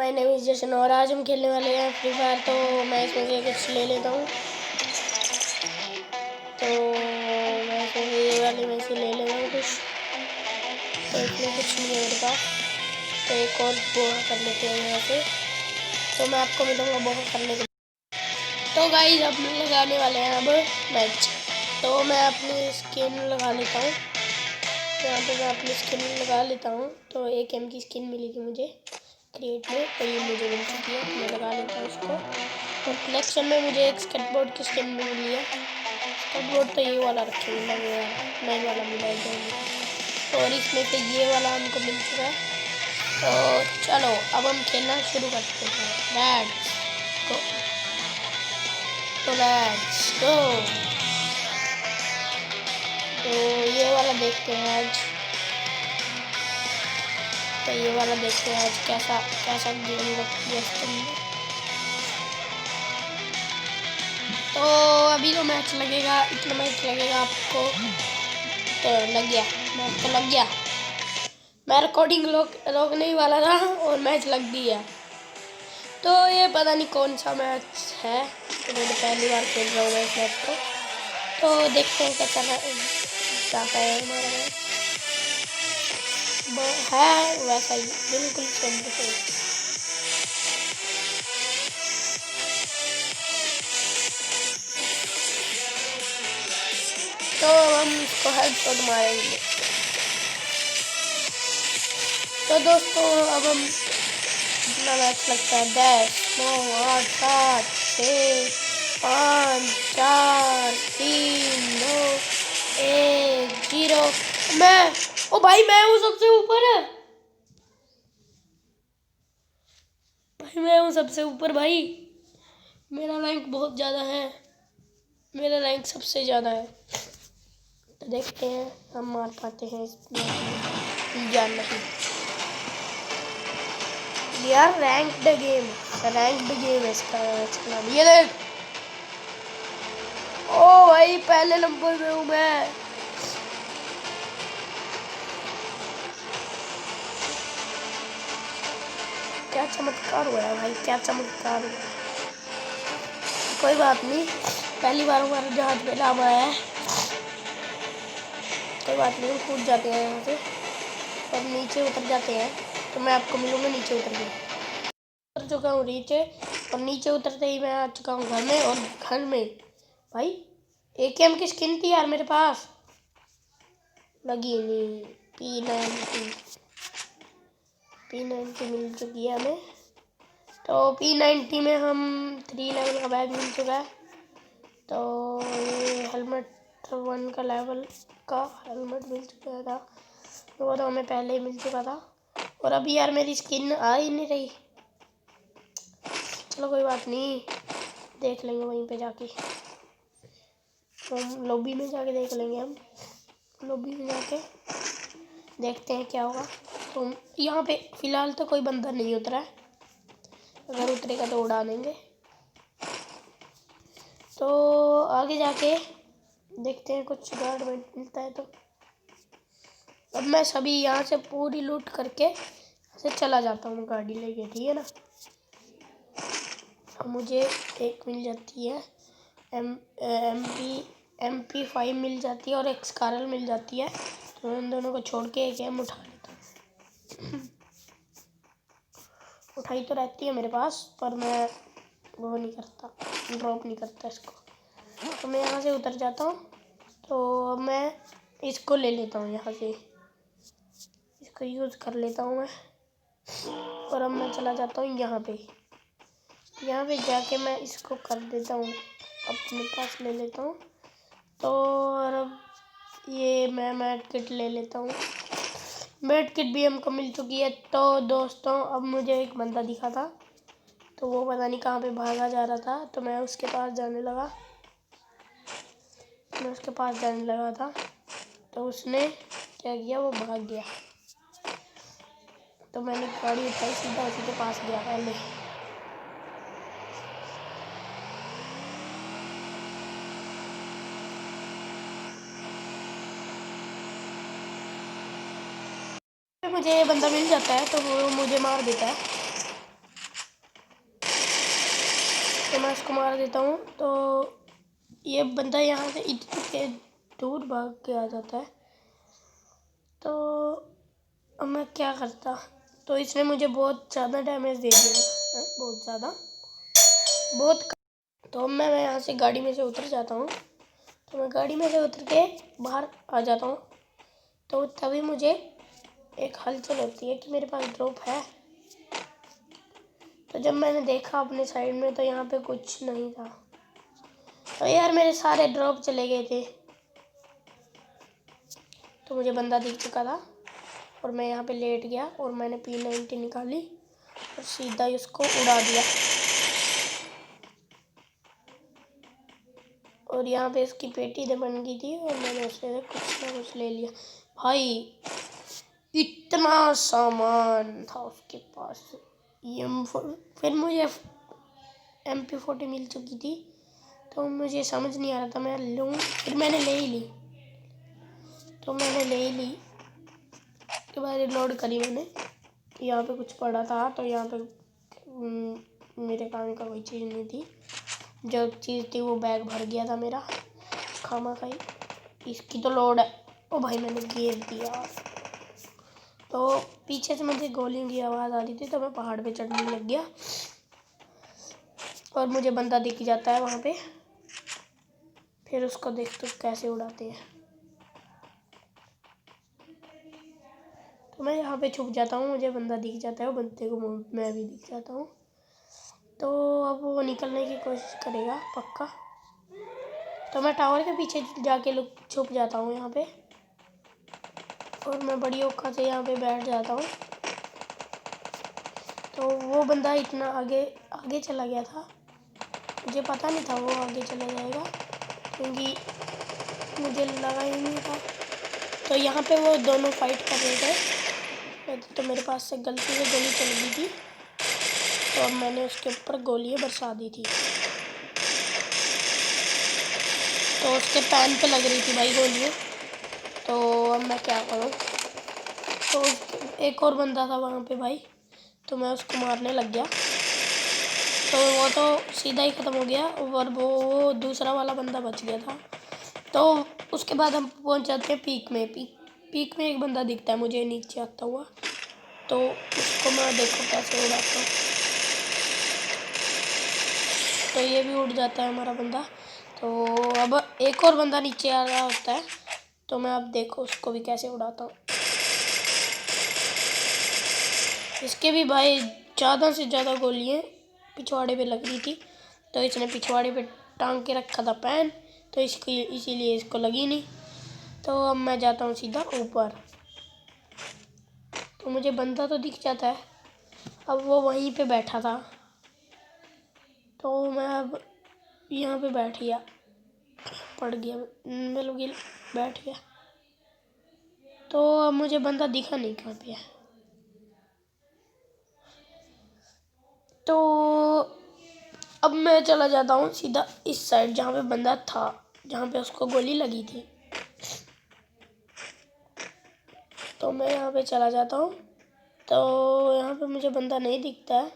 My name is जशन और आज हम खेलने वाले हैं फ्री फायर। तो मैं इसमें से कुछ ले लेता हूँ। तो मैं इसमें से ये वाली में से ले लेता हूँ कुछ। तो इसमें कुछ नहीं है मेरे पास, तो एक और बोहा कर लेते हैं यहाँ से। तो मैं आपको मिलूँगा बोहा करने के लिए। तो गाइस अब लगाने वाले हैं अब मैच। तो मैं अपनी स्किन लगा लेता हूँ। यहाँ पे मैं अपनी स्किन लगा लेता हूँ। तो एक एम की स्किन मिलेगी मुझे क्रिएट में, तो ये मुझे मिल चुकी है। मैं लगा लेता हूँ इसको। और कलेक्शन में मुझे एक स्केटबोर्ड की स्किन मिली है। स्केटबोर्ड तो ये वाला रखेंगे, नए वाला मिला है। और इसमें से ये वाला हमको मिल चुका है। तो चलो अब हम खेलना शुरू करते हैं। Let's go. तो लेट्स गो। तो ये वाला देखते हैं आज। तो ये वाला देखते हैं आज कैसा कैसा गेम लगती है। तो अभी तो मैच लगेगा, इतना मैच लगेगा आपको। तो लग गया मैच, तो लग गया। मैं रिकॉर्डिंग रोकने ही वाला था और मैच लग गया। तो ये पता नहीं कौन सा मैच है, तो मैंने पहली बार खेल रहा हूँ इस मैच को। तो देखते हैं कैसा जाता है हमारा मैच। है वैसा ही बिल्कुल सेम टू सेम। तो हम इसको हेडशॉट मारेंगे। तो दोस्तों अब हम कितना मैच लगता है, 10 9 8 7 6 5 4 3 2 1 0। मैं ओ भाई मैं हूँ सबसे ऊपर है भाई, मैं हूँ सबसे ऊपर भाई। मेरा रैंक बहुत ज़्यादा है, मेरा रैंक सबसे ज़्यादा है। तो देखते हैं हम मार पाते हैं इसमें या नहीं। यार रैंक्ड गेम है इसका नाम। ये देख, ओ भाई पहले नंबर में हूँ मैं। क्या चमत्कार हुआ है भाई, क्या चमत्कार हुआ है। कोई बात नहीं, पहली बार हमारा जहाज पे नाम आया है। कोई बात नहीं, कूद जाते हैं यहाँ से और नीचे उतर जाते हैं। तो मैं आपको मिलूंगा नीचे उतर के। उतर चुका हूँ नीचे, और नीचे उतरते ही मैं आ चुका हूँ घर में। और घर में भाई AKM की स्किन थी यार मेरे पास, लगी नहीं। P90 मिल चुकी है हमें। तो P90 में हम 3 लेवल का बैग मिल चुका है। तो ये हेलमेट 1 का लेवल का हेलमेट मिल चुका था, वो तो हमें पहले ही मिल चुका था। और अभी यार मेरी स्किन आ ही नहीं रही। चलो कोई बात नहीं, देख लेंगे वहीं पे जाके। तो हम लॉबी में जाके देख लेंगे। हम लॉबी में जाके देखते हैं क्या होगा। तो यहाँ पे फ़िलहाल तो कोई बंदा नहीं उतरा है, अगर उतरेगा तो उड़ा देंगे। तो आगे जाके देखते हैं कुछ गार्ड मिलता है। तो अब मैं सभी यहाँ से पूरी लूट करके से चला जाता हूँ गाड़ी लेके, ठीक है ना। अब मुझे एक मिल जाती है MP5 मिल जाती है और एक स्कारल मिल जाती है। तो इन दोनों को छोड़ के एक एम उठा लेता हूँ। उठाई तो रहती है मेरे पास, पर मैं वो नहीं करता, ड्रॉप नहीं करता इसको। तो मैं यहाँ से उतर जाता हूँ। तो मैं इसको ले लेता हूँ यहाँ से, इसको यूज़ कर लेता हूँ मैं। और अब मैं चला जाता हूँ यहाँ पे जाके मैं इसको कर देता हूँ, अपने पास ले लेता हूँ। तो और अब ये मैं मेड किट ले लेता हूँ। मेड किट भी हमको मिल चुकी है। तो दोस्तों अब मुझे एक बंदा दिखा था, तो वो पता नहीं कहाँ पे भागा जा रहा था। तो मैं उसके पास जाने लगा, था। तो उसने क्या किया, वो भाग गया। तो मैंने गाड़ी उठाई, सीधा उसी के पास गया पहले। मुझे बंदा मिल जाता है तो वो मुझे मार देता है। तो मैं इसको मार देता हूँ। तो ये बंदा यहाँ से इतने दूर भाग के आ जाता है। तो अब मैं क्या करता। तो इसने मुझे बहुत ज़्यादा डैमेज दे दिया, बहुत ज़्यादा, बहुत। तो मैं यहाँ से गाड़ी में से उतर जाता हूँ। तो मैं गाड़ी में से उतर के बाहर आ जाता हूँ। तो तभी मुझे एक हलचल होती है कि मेरे पास ड्रॉप है। तो जब मैंने देखा अपने साइड में तो यहाँ पे कुछ नहीं था। तो यार मेरे सारे ड्रॉप चले गए थे। तो मुझे बंदा दिख चुका था और मैं यहाँ पे लेट गया और मैंने P90 निकाली और सीधा ही उसको उड़ा दिया। और यहाँ पे इसकी पेटी तो बन गई थी और मैंने उससे कुछ ना कुछ ले लिया। भाई इतना सामान था उसके पास। फिर मुझे MP40 मिल चुकी थी। तो मुझे समझ नहीं आ रहा था मैं लूँ, फिर मैंने ले ही ली। तो मैंने ले ही ली के बाद रिलोड करी मैंने। यहाँ पे कुछ पड़ा था तो यहाँ पे मेरे काम का कोई चीज़ नहीं थी। जो चीज़ थी वो बैग भर गया था मेरा खामा खाई। इसकी तो लोड है। ओ भाई मैंने गिर दिया। तो पीछे से मुझे गोलियों की आवाज़ आ रही थी तो मैं पहाड़ पे चढ़ने लग गया और मुझे बंदा दिख जाता है वहाँ पे। फिर उसको देख तो कैसे उड़ाते हैं। तो मैं यहाँ पे छुप जाता हूँ, मुझे बंदा दिख जाता है, वो बंदे को मैं भी दिख जाता हूँ। तो अब वो निकलने की कोशिश करेगा पक्का। तो मैं टावर के पीछे जाके छुप जाता हूँ यहाँ पे और मैं बड़ी औकात से यहाँ पे बैठ जाता हूँ। तो वो बंदा इतना आगे आगे चला गया था, मुझे पता नहीं था वो आगे चला जाएगा क्योंकि मुझे लगा ही नहीं था। तो यहाँ पे वो दोनों फाइट कर रहे थे। तो मेरे पास से गलती से गोली चल गई थी तो अब मैंने उसके ऊपर गोलियाँ बरसा दी थी। तो उसके पैन पे लग रही थी भाई गोलियाँ। तो अब मैं क्या करूँ। तो एक और बंदा था वहाँ पे भाई, तो मैं उसको मारने लग गया। तो वो तो सीधा ही ख़त्म हो गया और वो दूसरा वाला बंदा बच गया था। तो उसके बाद हम पहुँच जाते हैं पीक में। पीक में एक बंदा दिखता है मुझे नीचे आता हुआ। तो उसको मैं देखो कैसे उड़ाता हूँ। तो ये भी उड़ जाता है हमारा बंदा। तो अब एक और बंदा नीचे आ रहा होता है तो मैं अब देखो उसको भी कैसे उड़ाता हूँ। इसके भी भाई ज़्यादा से ज़्यादा गोलियाँ पिछवाड़े पे लग रही थी। तो इसने पिछवाड़े पे टांग के रखा था पैन, तो इसीलिए इसको लगी नहीं। तो अब मैं जाता हूँ सीधा ऊपर। तो मुझे बंदा तो दिख जाता है, अब वो वहीं पे बैठा था। तो मैं अब यहाँ पे बैठ गया, पड़ गया, मतलब कि बैठ गया। तो अब मुझे बंदा दिखा नहीं कहाँ पे है। तो अब मैं चला जाता हूँ सीधा इस साइड जहाँ पे बंदा था, जहाँ पे उसको गोली लगी थी। तो मैं यहाँ पे चला जाता हूँ। तो यहाँ पे मुझे बंदा नहीं दिखता है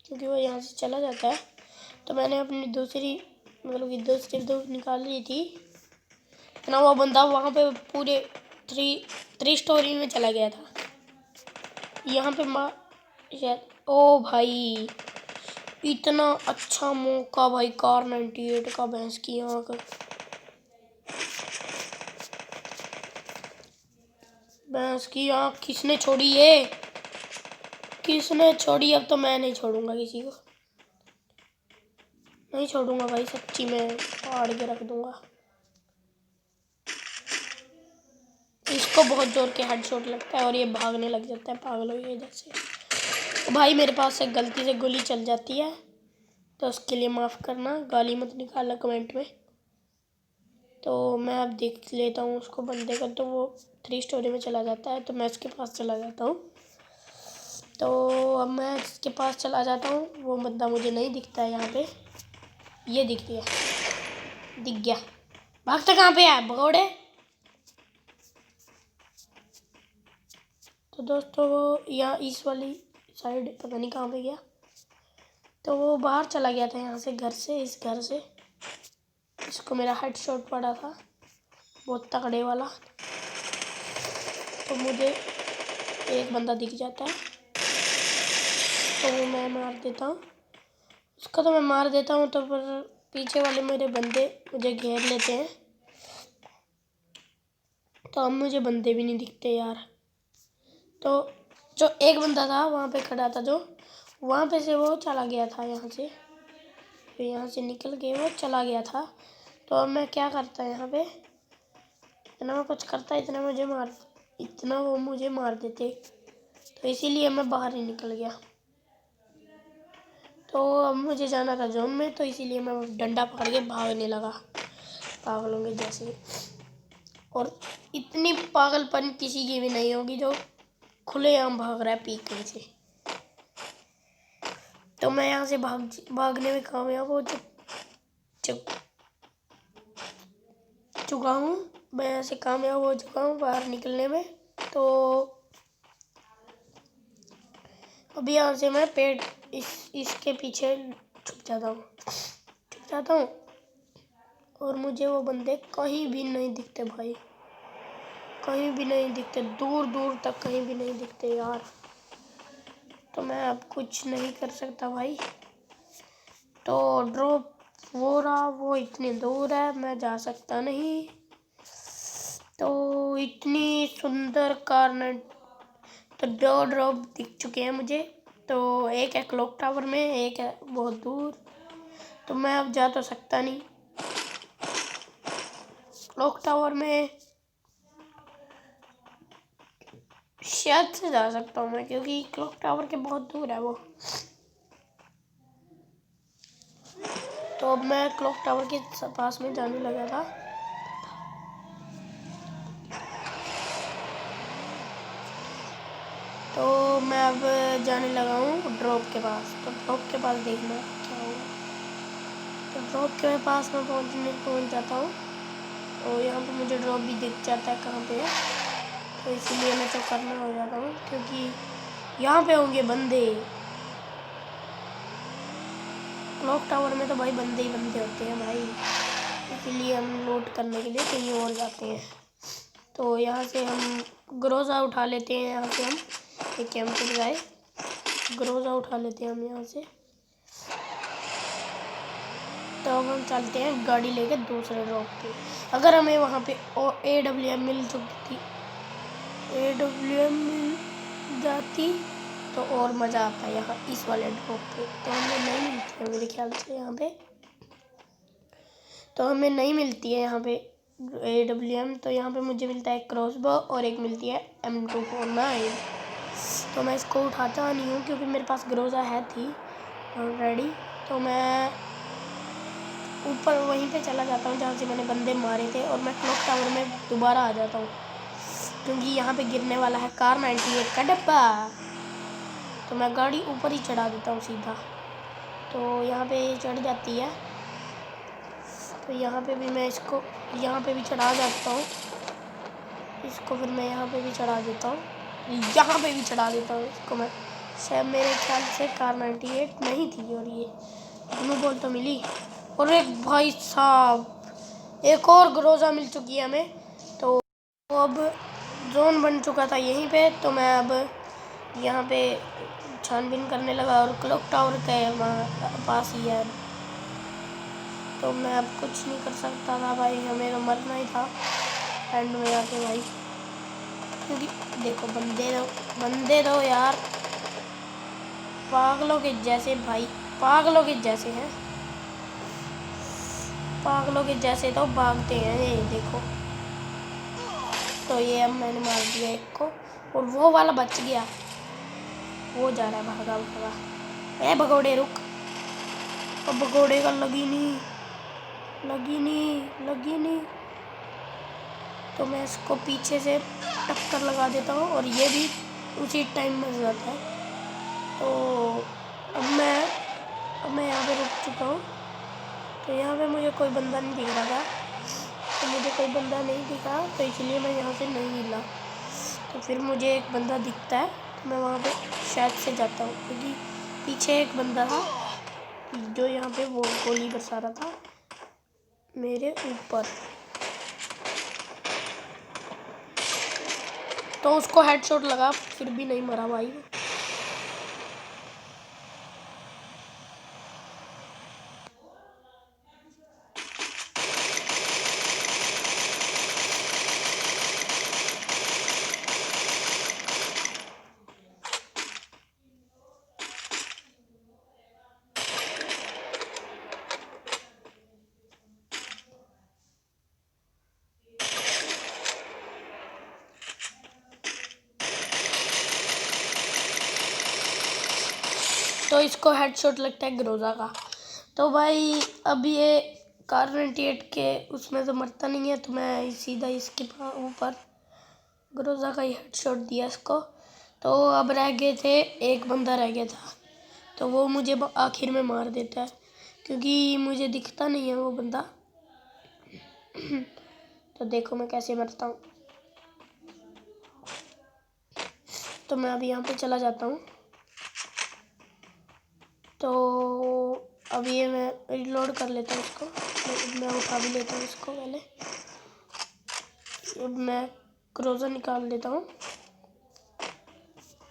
क्योंकि वो यहाँ से चला जाता है। तो मैंने अपनी दूसरी मतलब कि दूसरी दो निकाल ली थी ना। वो बंदा वहाँ पे पूरे थ्री स्टोरी में चला गया था। यहाँ पे शायद ओ भाई इतना अच्छा मौका भाई, कार 98 का भैंस की यहाँ का भैंस की आँख किसने छोड़ी, ये किसने छोड़ी। अब तो मैं नहीं छोड़ूंगा, किसी को नहीं छोड़ूंगा भाई, सच्ची में फाड़ के रख दूंगा। इसको बहुत जोर के हेडशॉट लगता है और ये भागने लग जाता है पागलों की वजह से। तो भाई मेरे पास से गलती से गोली चल जाती है तो उसके लिए माफ़ करना, गाली मत निकालना कमेंट में। तो मैं अब देख लेता हूँ उसको बंदे का। तो वो 3 स्टोरी में चला जाता है तो मैं उसके पास चला जाता हूँ। तो अब मैं इसके पास चला जाता हूँ, वो बंदा मुझे नहीं दिखता है यहाँ पे। ये दिख गया। भागता कहाँ पे है भगोड़े। तो दोस्तों वो यहाँ इस वाली साइड पता नहीं कहाँ पे गया। तो वो बाहर चला गया था यहाँ से, घर से, इस घर से। इसको मेरा हेडशॉट पड़ा था बहुत तगड़े वाला। तो मुझे एक बंदा दिख जाता है तो वो मैं मार देता हूँ उसका। तो मैं मार देता हूँ तो फिर पीछे वाले मेरे बंदे मुझे घेर लेते हैं। तो अब मुझे बंदे भी नहीं दिखते यार। तो जो एक बंदा था वहाँ पे खड़ा था, जो वहाँ पे से वो चला गया था यहाँ से, तो यहाँ से निकल के वो चला गया था। तो अब मैं क्या करता यहाँ पे, इतना मैं कुछ करता, इतना वो मुझे मार देते। तो इसीलिए मैं बाहर ही निकल गया। तो अब मुझे जाना था जोन में, तो इसीलिए मैं डंडा पकड़ के भागने लगा पागलों के जैसे। और इतनी पागलपन किसी की भी नहीं होगी जो खुलेआम भाग रहा है पीक से। तो मैं यहाँ से भागने में कामयाब हो चुका हूँ। मैं यहाँ से कामयाब हो चुका हूँ बाहर निकलने में। तो अभी यहाँ से मैं पेड़ इसके पीछे छुप जाता हूँ और मुझे वो बंदे कहीं भी नहीं दिखते भाई, कहीं भी नहीं दिखते, दूर दूर तक कहीं भी नहीं दिखते यार। तो मैं अब कुछ नहीं कर सकता भाई। तो ड्रॉप हो रहा, वो इतनी दूर है, मैं जा सकता नहीं। तो इतनी सुंदर कार्नेट, तो 2 ड्रॉप दिख चुके हैं मुझे। तो एक है क्लॉक टावर में, एक है बहुत दूर। तो मैं अब जा तो सकता नहीं। क्लॉक टावर में शायद से जा सकता हूँ मैं, क्योंकि क्लॉक टावर के बहुत दूर है वो। तो अब मैं क्लॉक टावर के पास में जाने लगा था। तो मैं अब जाने लगा हूँ ड्रॉप के पास। तो ड्रॉप के पास देखना क्या होगा। तो ड्रॉप के पास मैं पहुँच जाता हूँ। तो यहाँ पे मुझे ड्रॉप भी दिख जाता है कहाँ पे है। तो इसीलिए मैं चौकन्ना हो जाता हूँ, क्योंकि यहाँ पे होंगे बंदे। क्लॉक टावर में तो भाई बंदे ही बंदे होते हैं भाई, इसीलिए हम लूट करने के लिए कहीं और जाते हैं। तो यहाँ से हम ग्रोजा उठा लेते हैं। यहाँ से हम एक कैंप पे जाए, ग्रोजा उठा लेते हैं हम यहाँ से। तो अब हम चलते हैं गाड़ी लेके दूसरे ड्रॉप पे। अगर हमें वहाँ पे AWM मिल चुकी थी, AWM मिल जाती तो और मज़ा आता है यहाँ इस वाले ड्रॉप पे। तो हमें नहीं मिलती है मेरे ख्याल से यहाँ पे, तो हमें नहीं मिलती है यहाँ पे AWM। तो यहाँ पे मुझे मिलता है क्रॉसबो और एक मिलती है M249। तो मैं इसको उठाता नहीं हूँ क्योंकि मेरे पास ग्रोजा है थी ऑलरेडी। तो मैं ऊपर वहीं पे चला जाता हूँ जहाँ से मैंने बंदे मारे थे, और मैं क्लॉक टावर में दोबारा आ जाता हूँ, क्योंकि यहाँ पे गिरने वाला है कार 98 का डब्बा। तो मैं गाड़ी ऊपर ही चढ़ा देता हूँ सीधा। तो यहाँ पे चढ़ जाती है। तो यहाँ पे भी मैं इसको यहाँ पे भी चढ़ा जाता हूँ इसको। फिर मैं यहाँ पे भी चढ़ा देता हूँ, यहाँ पे भी चढ़ा देता हूँ इसको मैं। शायद मेरे ख्याल से कार 98 नहीं थी, और ये ब्लू बॉल तो मिली। और एक भाई साहब एक और ग्रोजा मिल चुकी है हमें। तो अब जोन बन चुका था यहीं पे। तो मैं अब यहाँ पे छानबीन करने लगा, और क्लॉक टावर के वहाँ पास ही है। तो मैं अब कुछ नहीं कर सकता था भाई, हमें तो मरना ही था एंड में आके भाई। क्योंकि देखो बंदे दो यार पागलों के जैसे भाई, पागलों के जैसे हैं, पागलों के जैसे तो भागते हैं ये देखो। तो ये अब मैंने मार दिया एक को, और वो वाला बच गया, वो जा रहा है भागा भागा। ए भगोड़े रुक, अब भगोड़े का लगी नहीं। तो मैं इसको पीछे से टक्कर लगा देता हूँ, और ये भी उसी टाइम में हो जाता है। तो अब मैं यहाँ पे रुक चुका हूँ। तो यहाँ पे मुझे कोई बंदा नहीं दिख रहा था, तो मुझे कोई बंदा नहीं दिखा, तो इसलिए मैं यहाँ से नहीं हिला। तो फिर मुझे एक बंदा दिखता है, तो मैं वहाँ पे शायद से जाता हूँ, क्योंकि पीछे एक बंदा था जो यहाँ पे वो गोली बरसा रहा था मेरे ऊपर, तो उसको हेडशॉट लगा, फिर भी नहीं मरा भाई। तो इसको हेडशॉट लगता है ग्रोजा का। तो भाई अब ये कार 98 के उसमें तो मरता नहीं है, तो मैं सीधा इसके ऊपर ग्रोजा का ही हेडशॉट दिया इसको। तो अब रह गए थे, एक बंदा रह गया था, तो वो मुझे आखिर में मार देता है क्योंकि मुझे दिखता नहीं है वो बंदा। तो देखो मैं कैसे मरता हूँ। तो मैं अभी यहाँ पे चला जाता हूँ। तो अब ये मैं रिलोड कर लेता हूँ इसको, मैं उठा भी लेता हूँ इसको पहले। अब मैं क्रोज़र निकाल लेता हूँ।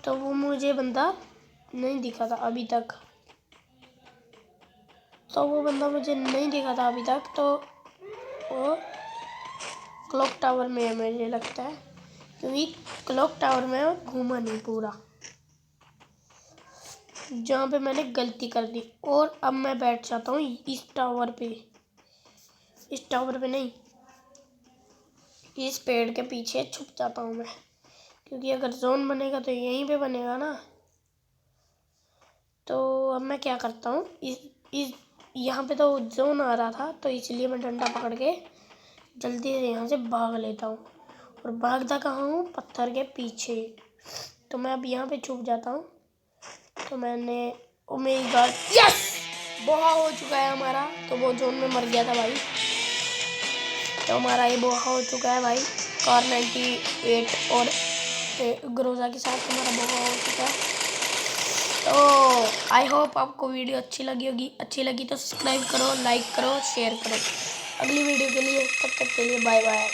तो वो मुझे बंदा नहीं दिखा था अभी तक, तो वो बंदा मुझे नहीं दिखा था अभी तक, तो वो क्लॉक टावर में है मुझे लगता है, क्योंकि क्लॉक टावर में घूमा नहीं पूरा, जहाँ पे मैंने गलती कर दी। और अब मैं बैठ जाता हूँ इस टावर पे, इस टावर पे नहीं, इस पेड़ के पीछे छुप जाता हूँ मैं, क्योंकि अगर जोन बनेगा तो यहीं पे बनेगा ना। तो अब मैं क्या करता हूँ, इस यहाँ पे तो जोन आ रहा था, तो इसलिए मैं डंडा पकड़ के जल्दी से यहाँ से भाग लेता हूँ। और भागता कहाँ हूँ, पत्थर के पीछे। तो मैं अब यहाँ पे छुप जाता हूँ। तो मैंने ओ मेरी गॉड, यस, बोहा हो चुका है हमारा। तो वो जोन में मर गया था भाई, तो हमारा ये बोहा हो चुका है भाई। कार 98 और ग्रोजा के साथ हमारा बोहा हो चुका है। तो आई होप आपको वीडियो अच्छी लगी होगी। अच्छी लगी तो सब्सक्राइब करो, लाइक करो, शेयर करो। अगली वीडियो के लिए, तब तक के लिए बाय बाय।